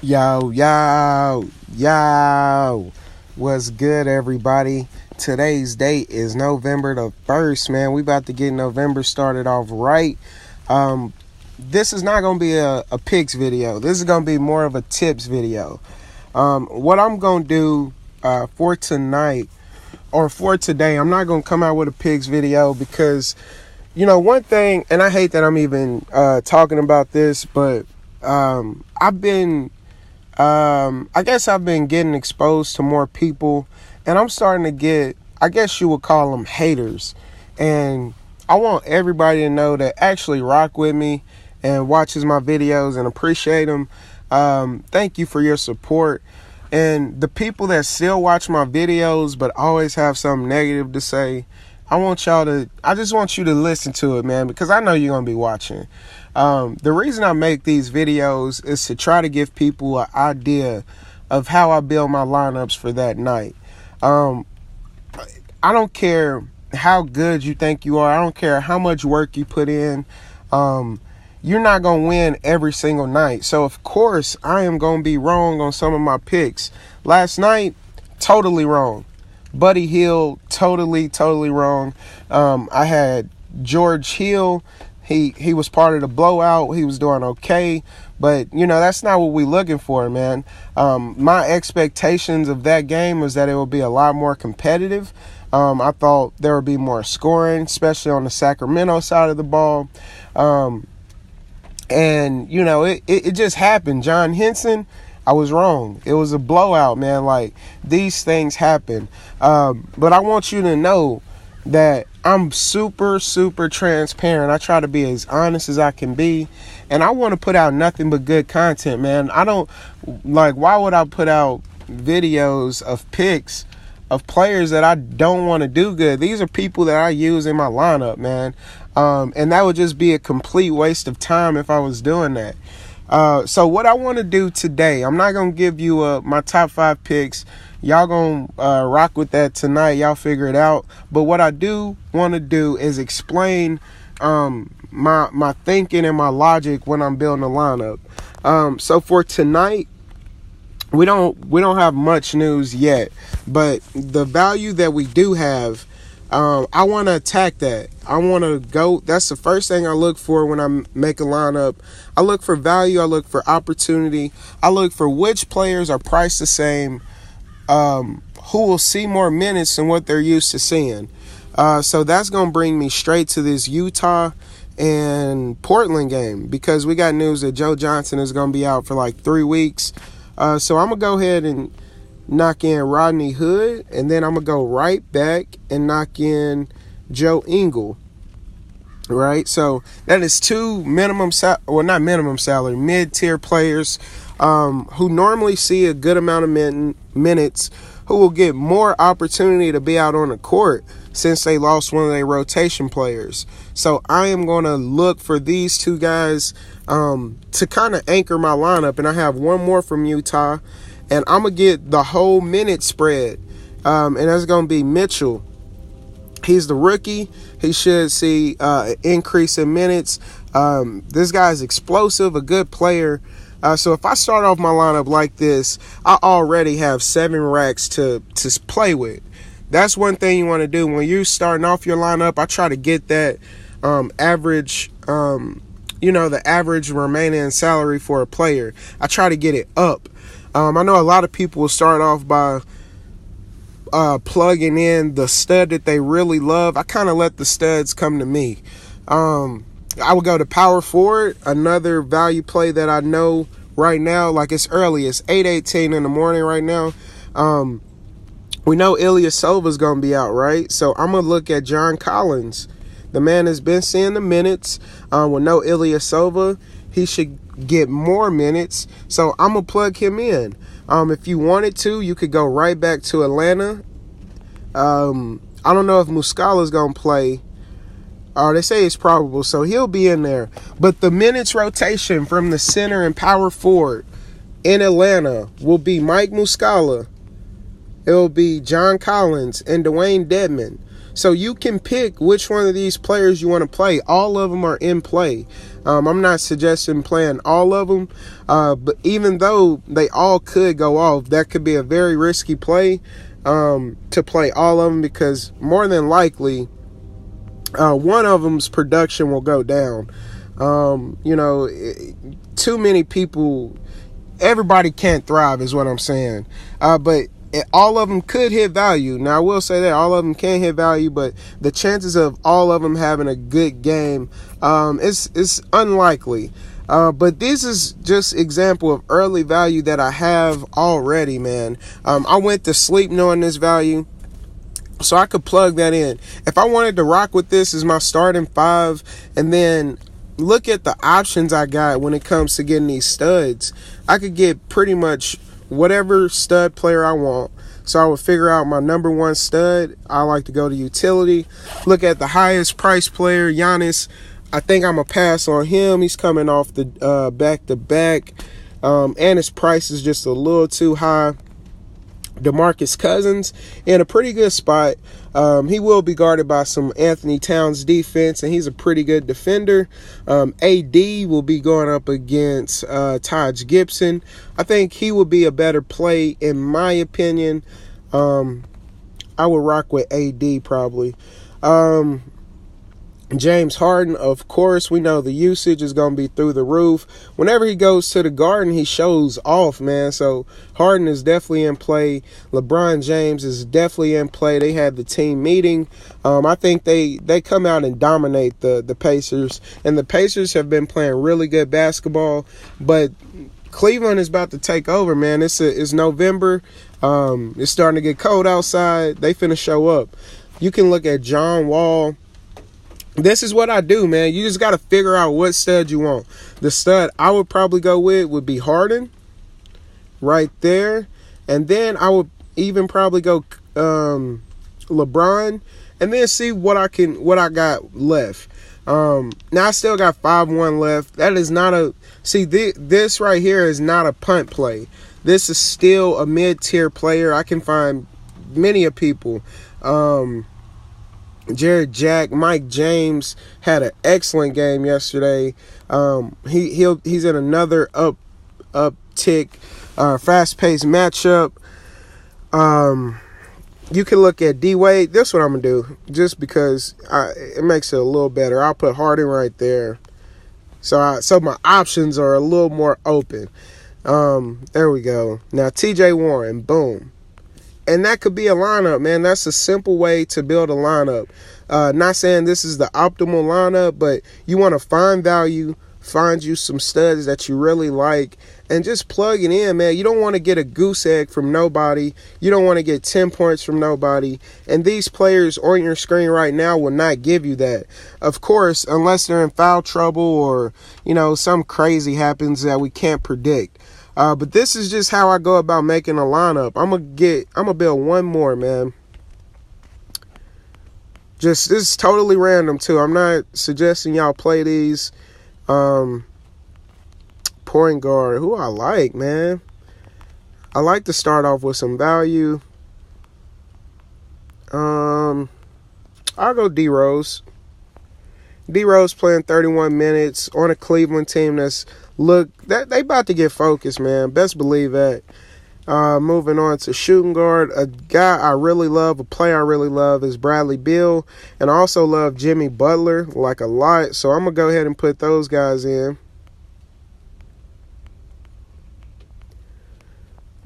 Yo. What's good, everybody? Today's date is November the 1st, man. We about to get November started off right. This is not going to be a picks video. This is going to be more of a tips video. What I'm going to do for tonight or for today, I'm not going to come out with a picks video because, you know, one thing, and I hate that I'm even talking about this, but I've been getting exposed to more people, and I'm starting to get, I guess you would call them haters. And I want everybody to know that actually rock with me and watches my videos and appreciate them. Thank you for your support. And the people that still watch my videos but always have something negative to say, I just want you to listen to it, man, because I know you're going to be watching. The reason I make these videos is to try to give people an idea of how I build my lineups for that night. I don't care how good you think you are. I don't care how much work you put in. You're not going to win every single night. So, of course, I am going to be wrong on some of my picks. Last night, totally wrong. Buddy Hield, totally wrong. I had George Hill. He was part of the blowout. He was doing okay. But, you know, that's not what we're looking for, man. My expectations of that game was that it would be a lot more competitive. I thought there would be more scoring, especially on the Sacramento side of the ball. And, you know, it just happened. John Henson, I was wrong. It was a blowout, man. Like, these things happen. But I want you to know that I'm super transparent. I try to be as honest as I can be. And I want to put out nothing but good content, man. Why would I put out videos of picks of players that I don't want to do good? These are people that I use in my lineup, man. And that would just be a complete waste of time if I was doing that. So what I want to do today, I'm not going to give you my top 5 picks. Y'all going to rock with that tonight. Y'all figure it out. But what I do want to do is explain my thinking and my logic when I'm building a lineup. So for tonight, we don't have much news yet. But the value that we do have, I want to attack that. I want to go. That's the first thing I look for when I make a lineup. I look for value. I look for opportunity. I look for which players are priced the same, who will see more minutes than what they're used to seeing. So that's going to bring me straight to this Utah and Portland game, because we got news that Joe Johnson is going to be out for like 3 weeks. So I'm going to go ahead and knock in Rodney Hood, and then I'm going to go right back and knock in Joe Ingles. Right? So that is 2 mid-tier players who normally see a good amount of minutes, who will get more opportunity to be out on the court since they lost one of their rotation players. So I am going to look for these 2 guys to kind of anchor my lineup, and I have one more from Utah. And I'm going to get the whole minute spread. And that's going to be Mitchell. He's the rookie. He should see an increase in minutes. This guy's explosive, a good player. So if I start off my lineup like this, I already have 7 racks to play with. That's one thing you want to do. When you're starting off your lineup, I try to get that average, the average remaining salary for a player. I try to get it up. I know a lot of people will start off by plugging in the stud that they really love. I kind of let the studs come to me. I would go to power forward, another value play that I know right now. Like, it's early. It's 8:18 in the morning right now. We know Ilyasova's going to be out, right? So I'm going to look at John Collins. The man has been seeing the minutes. With no Ilyasova, he should get more minutes, so I'm gonna plug him in. If you wanted to, you could go right back to Atlanta. I don't know if Muscala's gonna play. They say it's probable, so he'll be in there. But the minutes rotation from the center and power forward in Atlanta will be Mike Muscala, it'll be John Collins, and Dwayne Dedmon. So you can pick which one of these players you want to play. All of them are in play. I'm not suggesting playing all of them, but even though they all could go off, that could be a very risky play to play all of them, because more than likely one of them's production will go down. Too many people, everybody can't thrive is what I'm saying. But all of them could hit value. Now, I will say that all of them can hit value, but the chances of all of them having a good game is unlikely. But this is just example of early value that I have already, man. I went to sleep knowing this value, so I could plug that in. If I wanted to rock with this as my starting 5, and then look at the options I got when it comes to getting these studs, I could get pretty much whatever stud player I want. So I would figure out my number 1 stud. I like to go to utility, look at the highest price player, Giannis. I think I'm going to pass on him. He's coming off the back-to-back, and his price is just a little too high. DeMarcus Cousins in a pretty good spot. He will be guarded by some Anthony Towns defense, and he's a pretty good defender. AD will be going up against Taj Gibson. I think he will be a better play in my opinion. I would rock with AD probably. James Harden, of course, we know the usage is going to be through the roof. Whenever he goes to the Garden, he shows off, man. So Harden is definitely in play. LeBron James is definitely in play. They had the team meeting. I think they come out and dominate the Pacers. And the Pacers have been playing really good basketball. But Cleveland is about to take over, man. It's November. It's starting to get cold outside. They finna show up. You can look at John Wall. This is what I do, man. You just got to figure out what stud you want. The stud I would probably go with would be Harden right there. And then I would even probably go LeBron, and then see what I got left. Now I still got 5-1 left. That is not a this right here is not a punt play. This is still a mid-tier player. I can find many of people. Jared Jack, Mike James had an excellent game yesterday. He's in another uptick, fast-paced matchup. You can look at D-Wade. That's what I'm going to do, just because it makes it a little better. I'll put Harden right there. So my options are a little more open. There we go. Now, TJ Warren, boom. And that could be a lineup, man. That's a simple way to build a lineup. Not saying this is the optimal lineup, but you want to find value, find you some studs that you really like, and just plug it in, man. You don't want to get a goose egg from nobody. You don't want to get 10 points from nobody. And these players on your screen right now will not give you that. Of course, unless they're in foul trouble or, some crazy happens that we can't predict. But this is just how I go about making a lineup. I'm gonna build one more, man. This is totally random too. I'm not suggesting y'all play these. Point guard, who I like, man. I like to start off with some value. I'll go D-Rose. D-Rose playing 31 minutes on a Cleveland team they about to get focused, man. Best believe that. Moving on to shooting guard, a guy I really love, a player I really love is Bradley Beal, and I also love Jimmy Butler like a lot. So I'm gonna go ahead and put those guys in.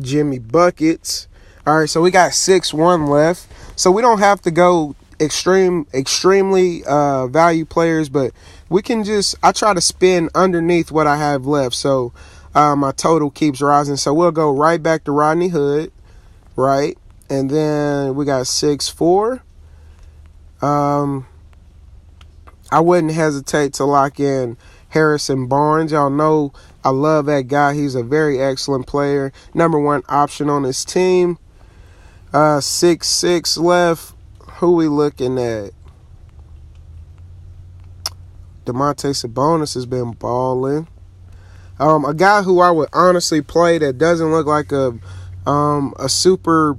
Jimmy buckets. All right, so we got 6-1 left. So we don't have to go extremely value players, but we can I try to spin underneath what I have left, so my total keeps rising. So we'll go right back to Rodney Hood, right? And then we got 6-4. I wouldn't hesitate to lock in Harrison Barnes. Y'all know I love that guy. He's a very excellent player. Number 1 option on his team. 6-6 left. Who we looking at? Domantas Sabonis has been balling. A guy who I would honestly play that doesn't look like a super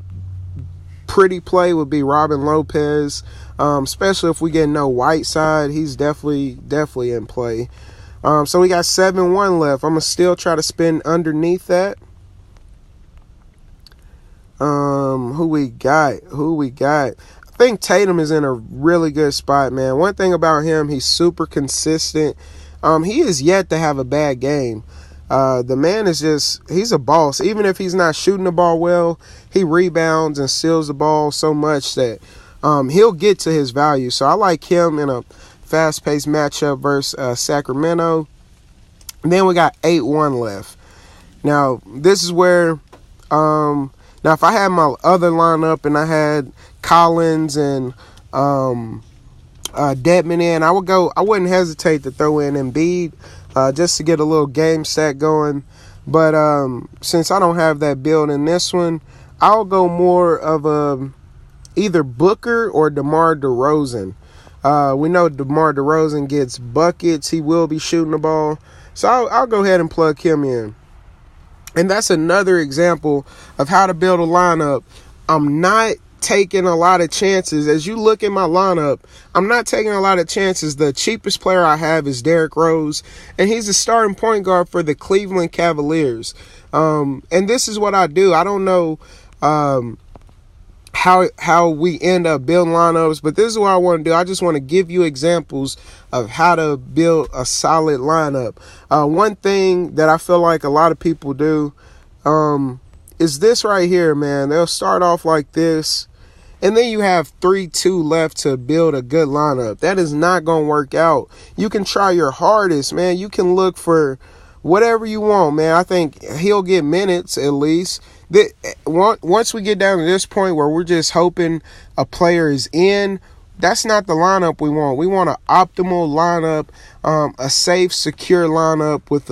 pretty play would be Robin Lopez. Especially if we get no Whiteside, he's definitely in play. So we got 7-1 left. I'm going to still try to spin underneath that. Who we got? I think Tatum is in a really good spot, man. One thing about him, he's super consistent. He is yet to have a bad game. The man is he's a boss. Even if he's not shooting the ball well, he rebounds and steals the ball so much that he'll get to his value. So I like him in a fast-paced matchup versus Sacramento. And then we got 8-1 left. Now, this is where now if I had my other lineup and I had Collins and Dedmon in, I wouldn't hesitate to throw in Embiid just to get a little game set going. But since I don't have that build in this one, I'll go more of either Booker or DeMar DeRozan. We know DeMar DeRozan gets buckets. He will be shooting the ball. So I'll go ahead and plug him in. And that's another example of how to build a lineup. I'm not taking a lot of chances. As you look at my lineup, I'm not taking a lot of chances. The cheapest player I have is Derrick Rose, and he's the starting point guard for the Cleveland Cavaliers. And this is what I do. I don't know how we end up building lineups, but this is what I want to do. I just want to give you examples of how to build a solid lineup. One thing that I feel like a lot of people do is this right here, man. They'll start off like this, and then you have 3-2 left to build a good lineup. That is not going to work out. You can try your hardest, man. You can look for whatever you want, man. I think he'll get minutes at least. Once we get down to this point where we're just hoping a player is in, that's not the lineup we want. We want an optimal lineup, a safe, secure lineup with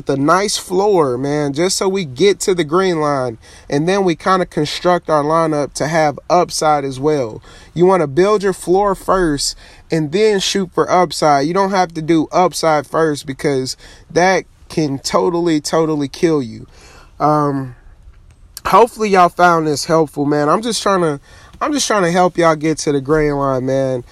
a nice floor, man, just so we get to the green line, and then we kind of construct our lineup to have upside as well. You want to build your floor first and then shoot for upside. You don't have to do upside first because that can totally kill you. Hopefully y'all found this helpful, man. I'm just trying to help y'all get to the green line, man.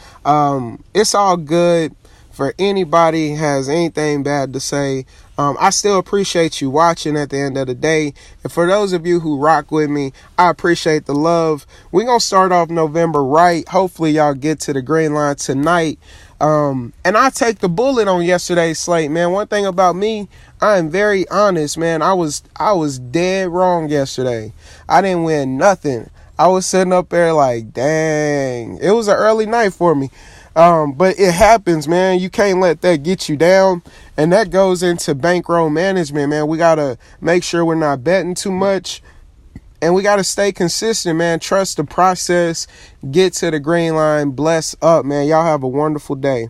It's all good for anybody who has anything bad to say. I still appreciate you watching at the end of the day. And for those of you who rock with me, I appreciate the love. We're going to start off November right. Hopefully y'all get to the green line tonight. And I take the bullet on yesterday's slate, man. One thing about me, I am very honest, man. I was dead wrong yesterday. I didn't win nothing. I was sitting up there like, dang. It was an early night for me. But it happens, man. You can't let that get you down. And that goes into bankroll management, man. We got to make sure we're not betting too much. And we got to stay consistent, man. Trust the process. Get to the green line. Bless up, man. Y'all have a wonderful day.